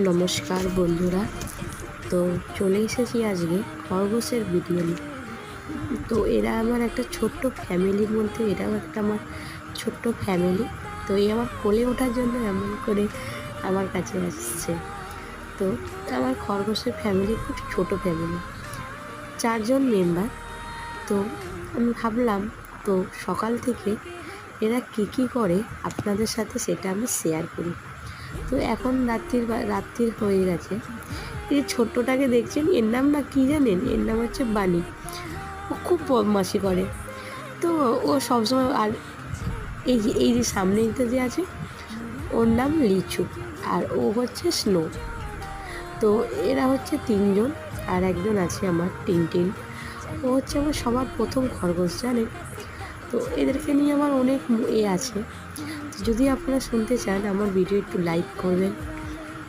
নমস্কার বন্ধুরা। তো চলে এসেছি আজকে খরগোশের ভিডিও নিয়ে। তো এরা আমার একটা ছোট্ট ফ্যামিলির মধ্যে, এরাও একটা আমার ছোট্ট ফ্যামিলি। তো এই আমার কোলে ওঠার জন্য এমন করে আমার কাছে আসছে। তো আমার খরগোশের ফ্যামিলি খুব ছোট ফ্যামিলি, 4 জন মেম্বার। তো আমি ভাবলাম তো সকাল থেকে এরা কী করে আপনাদের সাথে সেটা আমি শেয়ার করি। তো এখন রাত্রির হয়ে গেছে। এই ছোট্টটাকে দেখছেন, এর নাম না কি জানেন, এর নাম হচ্ছে বানি। ও খুব বদমাশি করে। তো ও সবসময়, আর এই যে সামনেটা যে আছে, ওর নাম লিচু, আর ও হচ্ছে স্নো। তো এরা হচ্ছে 3 জন, আর একজন আছে আমার টিনটিন। ও হচ্ছে আমার সবার প্রথম খরগোশ, জানেন। তো এদেরকে নিয়ে আমার অনেক আছে। যদি আপনারা শুনতে চান আমার ভিডিও একটু লাইক করবেন,